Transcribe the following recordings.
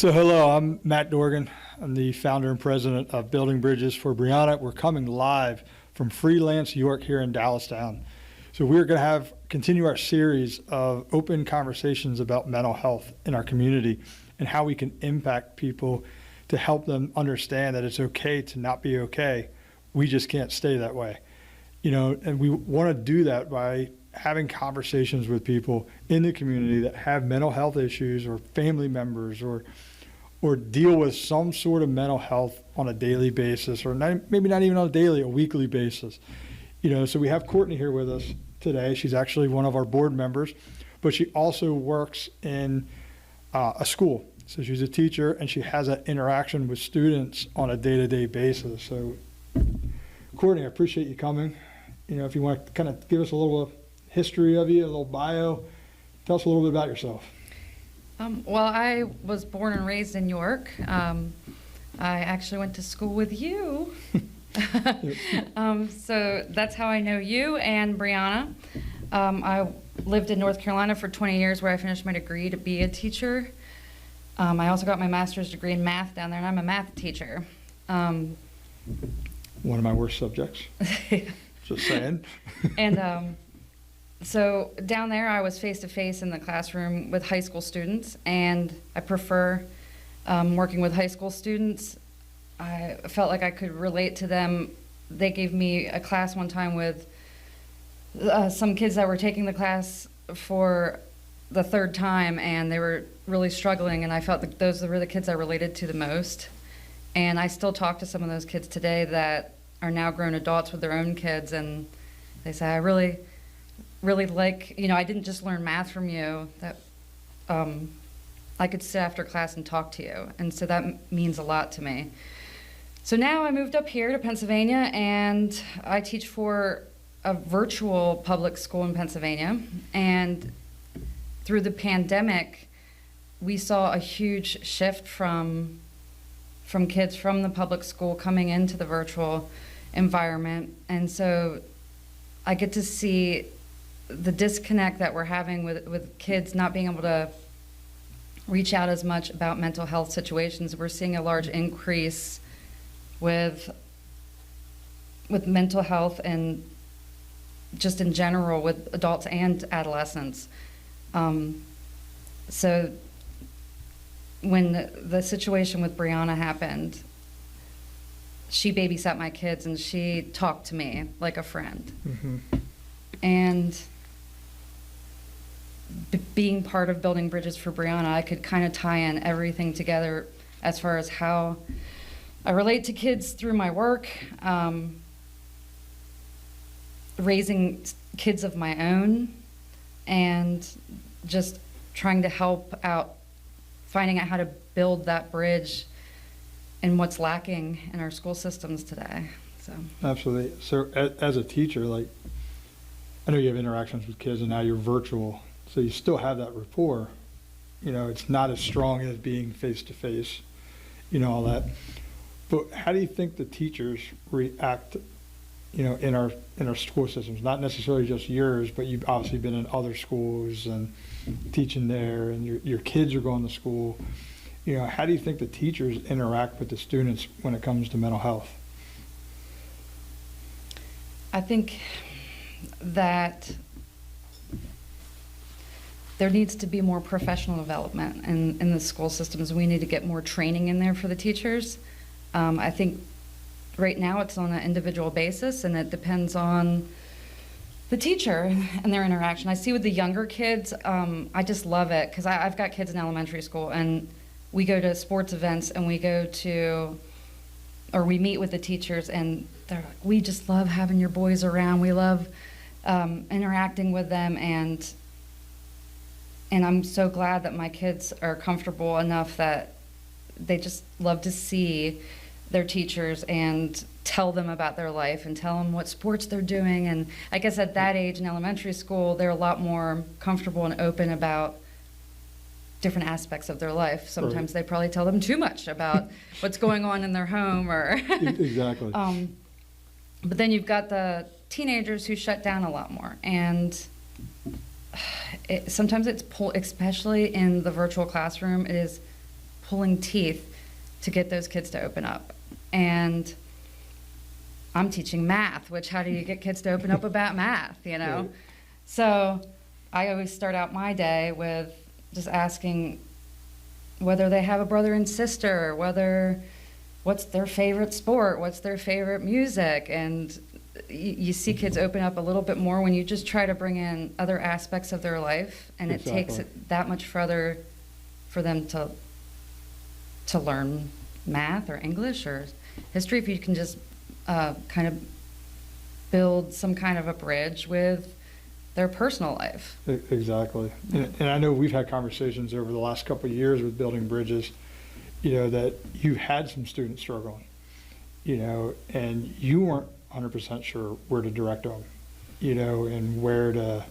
So hello, I'm Matt Dorgan. I'm the founder and president of Building Bridges for Brianna. We're coming live from Freelance, York here in Dallastown. So we're going to continue our series of open conversations about mental health in our community and how we can impact people to help them understand that it's okay to not be okay. We just can't stay that way. And we want to do that by having conversations with people in the community that have mental health issues or family members or deal with some sort of mental health on a daily basis, or maybe not even on a weekly basis. So we have Cortney here with us today. She's actually one of our board members, but she also works in a school. So she's a teacher and she has an interaction with students on a day-to-day basis. So Cortney, I appreciate you coming. If you want to kind of give us a little history of you, a little bio, tell us a little bit about yourself. Well, I was born and raised in York. I actually went to school with you. So that's how I know you and Brianna. I lived in North Carolina for 20 years where I finished my degree to be a teacher. I also got my master's degree in math down there, and I'm a math teacher. One of my worst subjects. Just saying. And so down there, I was face-to-face in the classroom with high school students, and I prefer working with high school students. I felt like I could relate to them. They gave me a class one time with some kids that were taking the class for the third time, and they were really struggling, and I felt that those were the kids I related to the most. And I still talk to some of those kids today that are now grown adults with their own kids, and they say, I really like, I didn't just learn math from you, that I could sit after class and talk to you. And so that means a lot to me. So now I moved up here to Pennsylvania, and I teach for a virtual public school in Pennsylvania. And through the pandemic, we saw a huge shift from kids from the public school coming into the virtual environment. And so I get to see the disconnect that we're having with kids not being able to reach out as much about mental health situations. We're seeing a large increase with mental health and just in general with adults and adolescents. So when the situation with Brianna happened, she babysat my kids and she talked to me like a friend. Mm-hmm. And being part of Building Bridges for Brianna, I could kind of tie in everything together as far as how I relate to kids through my work, raising kids of my own, and just trying to help out, finding out how to build that bridge and what's lacking in our school systems today. So absolutely. So as a teacher, I know you have interactions with kids and now you're virtual, so you still have that rapport. It's not as strong as being face-to-face, all that. But how do you think the teachers react, in our school systems? Not necessarily just yours, but you've obviously been in other schools and teaching there, and your kids are going to school. How do you think the teachers interact with the students when it comes to mental health? I think that there needs to be more professional development in the school systems. We need to get more training in there for the teachers. I think right now it's on an individual basis, and it depends on the teacher and their interaction. I see with the younger kids, I just love it, because I've got kids in elementary school, and we go to sports events, and we meet with the teachers, and they're like, we just love having your boys around. We love interacting with them, and I'm so glad that my kids are comfortable enough that they just love to see their teachers and tell them about their life and tell them what sports they're doing. And I guess at that age in elementary school, they're a lot more comfortable and open about different aspects of their life. Sometimes They probably tell them too much about what's going on in their home or exactly. But then you've got the teenagers who shut down a lot more, and sometimes it's especially in the virtual classroom, it is pulling teeth to get those kids to open up. And I'm teaching math, which how do you get kids to open up about math, you know? Right. So I always start out my day with just asking whether they have a brother and sister, what's their favorite sport, what's their favorite music, and you see kids open up a little bit more when you just try to bring in other aspects of their life, and it takes it that much further for them to learn math or English or history if you can just kind of build some kind of a bridge with their personal life. Exactly. And I know we've had conversations over the last couple of years with building bridges, you know, that you've had some students struggling, you know, and you weren't 100% sure where to direct them, you know, and where to,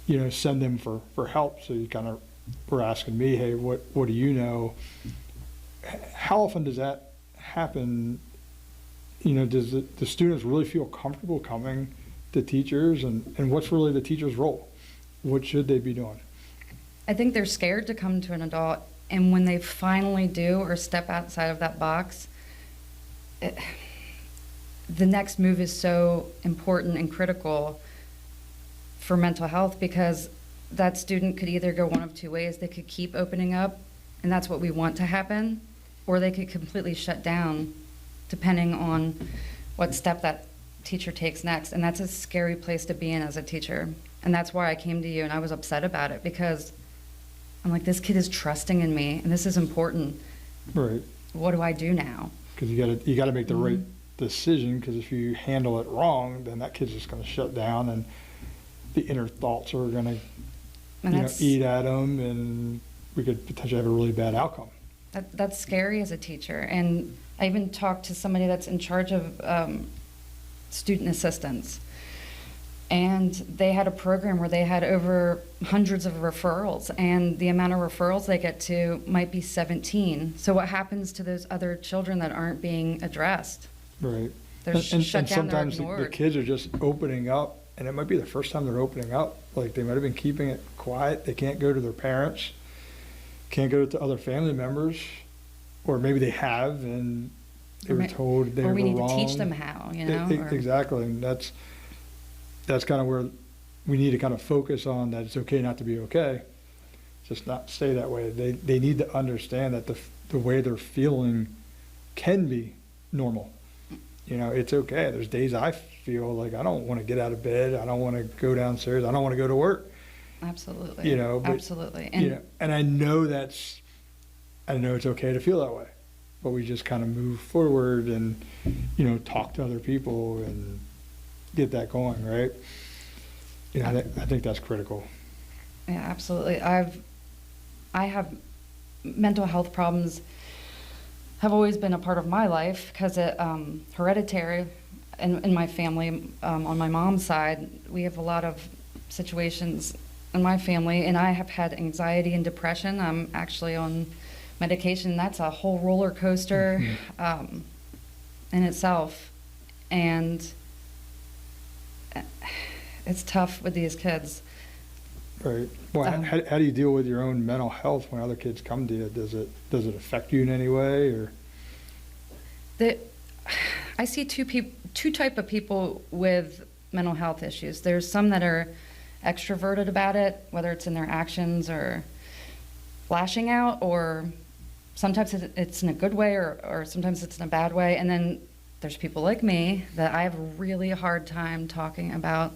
you know, send them for help. So you kind of were asking me, hey, what do you know? How often does that happen? You know, does the students really feel comfortable coming to teachers, and what's really the teacher's role? What should they be doing? I think they're scared to come to an adult, and when they finally do or step outside of that box, the next move is so important and critical for mental health, because that student could either go one of two ways. They could keep opening up, and that's what we want to happen, or they could completely shut down depending on what step that teacher takes next. And that's a scary place to be in as a teacher. And that's why I came to you, and I was upset about it, because I'm like, this kid is trusting in me, and this is important. Right. What do I do now? Because you got to make the right decision, because if you handle it wrong, then that kid's just going to shut down, and the inner thoughts are going to eat at them, and we could potentially have a really bad outcome. That's scary as a teacher. And I even talked to somebody that's in charge of student assistance, and they had a program where they had over hundreds of referrals, and the amount of referrals they get to might be 17. So what happens to those other children that aren't being addressed? Right. They're shut down, they're sometimes ignored. the kids are just opening up, and it might be the first time they're opening up. Like, they might have been keeping it quiet. They can't go to their parents, can't go to other family members, or maybe they have, and they were told they were wrong. Or we need to teach them how, you know? Exactly. And that's kind of where we need to kind of focus on, that it's okay not to be okay. Just not stay that way. They need to understand that the way they're feeling can be normal. You know, it's okay. There's days I feel like I don't want to get out of bed. I don't want to go downstairs. I don't want to go to work. Absolutely. You know, but, absolutely. And, you know, and I know it's okay to feel that way, but we just kind of move forward and, you know, talk to other people and get that going, right? You know, I think that's critical. Yeah, absolutely. I have mental health problems have always been a part of my life, because it hereditary in my family. On my mom's side, we have a lot of situations in my family, and I have had anxiety and depression. I'm actually on medication. That's a whole roller coaster in itself, and it's tough with these kids. Right. Well, how do you deal with your own mental health when other kids come to you? Does it affect you in any way, or? I see two type of people with mental health issues. There's some that are extroverted about it, whether it's in their actions or flashing out, or sometimes it's in a good way, or sometimes it's in a bad way. And then there's people like me that I have a really hard time talking about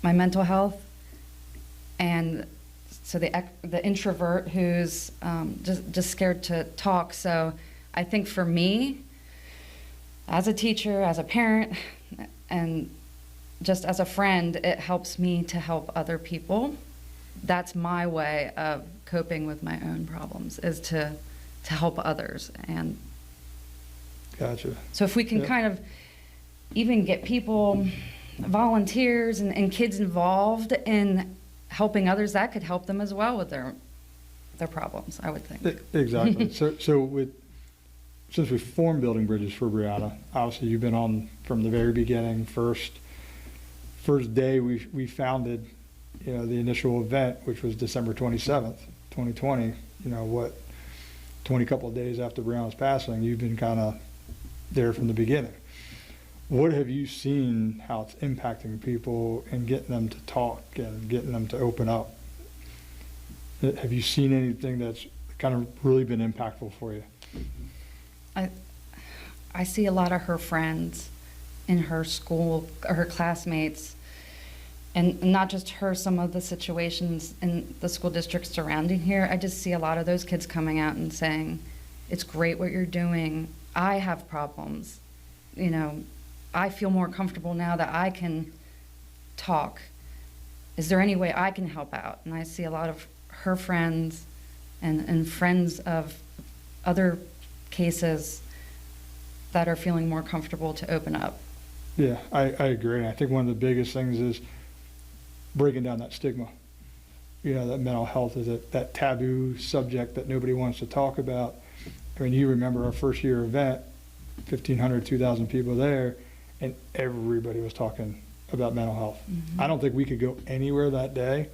my mental health. And so the introvert who's just scared to talk. So I think for me, as a teacher, as a parent, and just as a friend, it helps me to help other people. That's my way of coping with my own problems, is to help others. And gotcha. So if we can kind of even get people, volunteers and kids involved in helping others, that could help them as well with their problems, I would think. Exactly. So since we formed Building Bridges for Brianna, obviously you've been on from the very beginning. First day we founded, you know, the initial event, which was December 27th, 2020. You know, 20 couple of days after Brianna's passing, you've been kind of there from the beginning. What have you seen, how it's impacting people and getting them to talk and getting them to open up? Have you seen anything that's kind of really been impactful for you? I see a lot of her friends in her school, her classmates, and not just her, some of the situations in the school district surrounding here. I just see a lot of those kids coming out and saying, it's great what you're doing. I have problems. You know, I feel more comfortable now that I can talk. Is there any way I can help out? And I see a lot of her friends and friends of other cases that are feeling more comfortable to open up. Yeah, I agree. And I think one of the biggest things is breaking down that stigma. You know, that mental health is that taboo subject that nobody wants to talk about. I mean, you remember our first year event, 1,500, 2,000 people there, and everybody was talking about mental health. Mm-hmm. I don't think we could go anywhere that day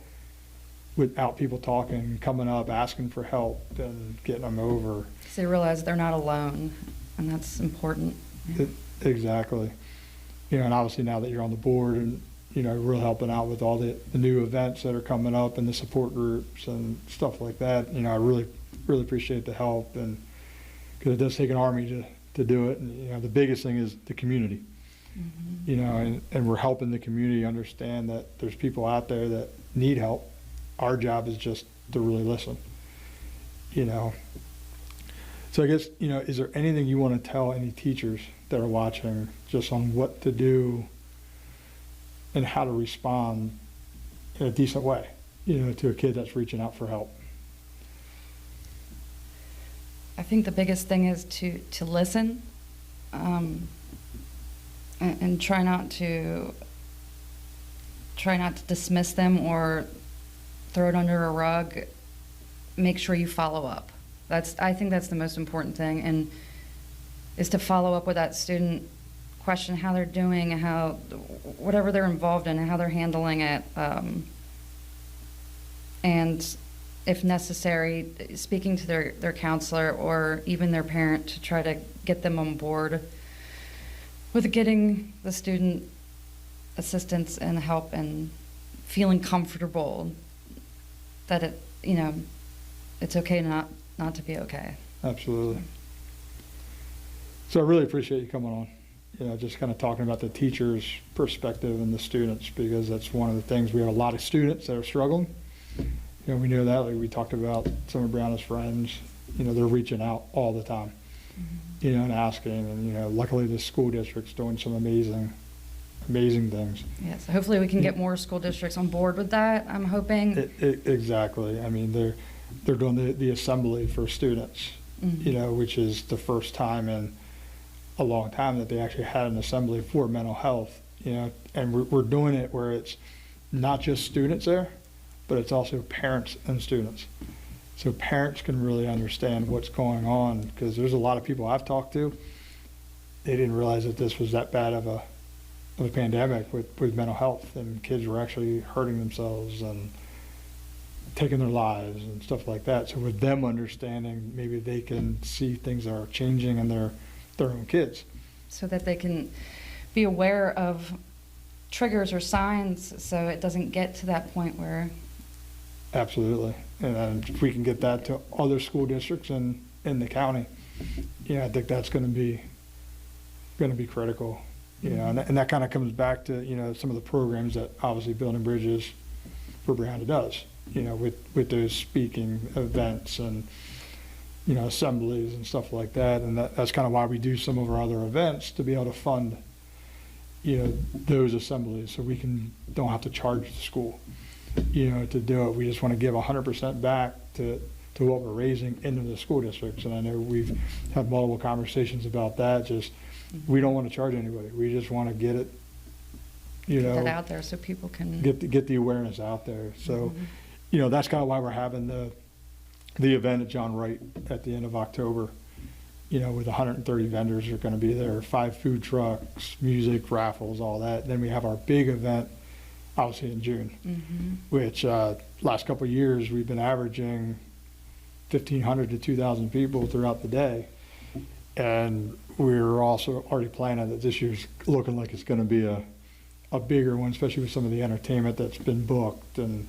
without people talking, coming up, asking for help, and getting them over. Because they realize they're not alone, and that's important. Exactly. You know, and obviously now that you're on the board and, you know, really helping out with all the new events that are coming up and the support groups and stuff like that, you know, I really appreciate the help, and because it does take an army to do it. And, you know, the biggest thing is the community. Mm-hmm. You know, and we're helping the community understand that there's people out there that need help. Our job is just to really listen, you know. So I guess, you know, is there anything you want to tell any teachers that are watching just on what to do and how to respond in a decent way, you know, to a kid that's reaching out for help? I think the biggest thing is to listen, and try not to dismiss them or throw it under a rug. Make sure you follow up. I think that's the most important thing, and is to follow up with that student, question how they're doing, how whatever they're involved in, and how they're handling it, and if necessary, speaking to their counselor or even their parent to try to get them on board with getting the student assistance and help and feeling comfortable that it, you know, it's okay not to be okay. Absolutely. So I really appreciate you coming on, you know, just kind of talking about the teacher's perspective and the students, because that's one of the things. We have a lot of students that are struggling. You know, we know that, like we talked about some of Brianna's friends, you know, they're reaching out all the time, mm-hmm. you know, and asking, and, you know, luckily the school district's doing some amazing things. Yeah, so hopefully we can get more school districts on board with that, I'm hoping. Exactly. I mean, they're doing the assembly for students, mm-hmm. you know, which is the first time in a long time that they actually had an assembly for mental health, you know, and we're doing it where it's not just students there, but it's also parents and students. So parents can really understand what's going on, because there's a lot of people I've talked to, they didn't realize that this was that bad of a pandemic with mental health, and kids were actually hurting themselves and taking their lives and stuff like that. So with them understanding, maybe they can see things that are changing in their own kids. So that they can be aware of triggers or signs so it doesn't get to that point where... Absolutely. And if we can get that to other school districts in the county, you know, I think that's going to be critical. You know, and that kind of comes back to, you know, some of the programs that obviously Building Bridges for Brianna does, you know, with those speaking events and, you know, assemblies and stuff like that. And that's kind of why we do some of our other events, to be able to fund, you know, those assemblies, so we don't have to charge the school, you know, to do it. We just want to give 100% back to what we're raising into the school districts. And I know we've had multiple conversations about that. Just, we don't want to charge anybody. We just want to get it, you know, get that out there so people can get the awareness out there. So, you know, that's kind of why we're having the event at John Wright at the end of October, you know, with 130 vendors are going to be there, 5 food trucks, music, raffles, all that. Then we have our big event, obviously in June, which last couple of years we've been averaging 1,500 to 2,000 people throughout the day. And we're also already planning that this year's looking like it's going to be a bigger one, especially with some of the entertainment that's been booked and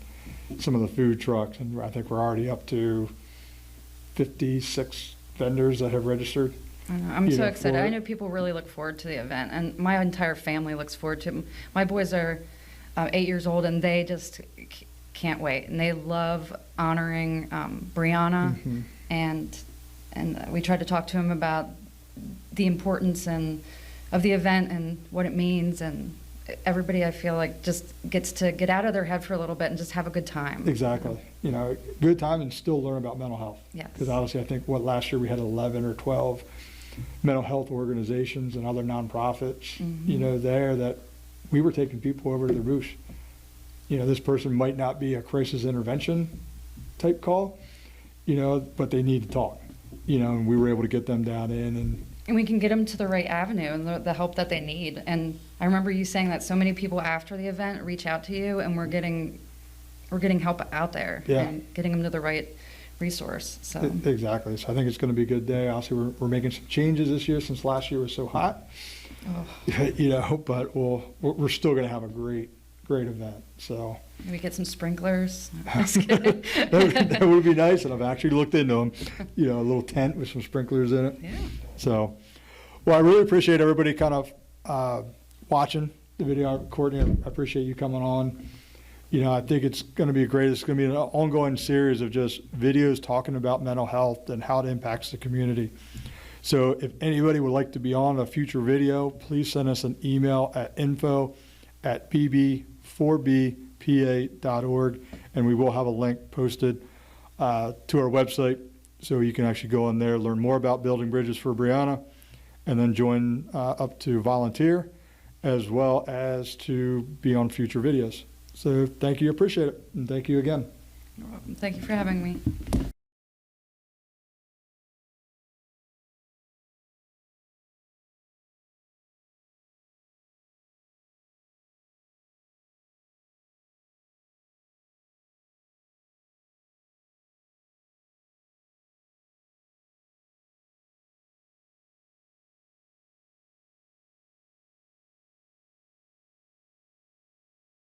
some of the food trucks. And I think we're already up to 56 vendors that have registered. I know. I'm you so know, excited. for I it. know people really look forward to the event, and my entire family looks forward to it. My boys are 8 years old, and they just can't wait. And they love honoring Brianna, Mhm. and we tried to talk to them about the importance of the event and what it means. And everybody, I feel like, just gets to get out of their head for a little bit and just have a good time. Exactly. You know, good time and still learn about mental health. Yes. Because obviously, I think last year we had 11 or 12 mental health organizations and other nonprofits, you know, there that we were taking people over to the roost. You know, this person might not be a crisis intervention type call, you know, but they need to talk, you know, and we were able to get them down in And we can get them to the right avenue and the help that they need. And I remember you saying that so many people after the event reach out to you, and we're getting help out there Yeah. and getting them to the right resource. So Exactly. So I think it's going to be a good day. Obviously, we're making some changes this year since last year was so hot, you know, but we're still going to have a great event. So maybe get some sprinklers. Just kidding. that would be nice. And I've actually looked into them, you know, a little tent with some sprinklers in it. Yeah. So, well, I really appreciate everybody kind of watching the video. Courtney, I appreciate you coming on. You know, I think it's going to be great. It's going to be an ongoing series of just videos talking about mental health and how it impacts the community. So if anybody would like to be on a future video, please send us an email at info@bb4BPA.org, and we will have a link posted to our website, so you can actually go in there, learn more about building bridges for Brianna, and then join up to volunteer, as well as to be on future videos. So thank you, appreciate it, and thank you again. You're welcome. Thank you for having me.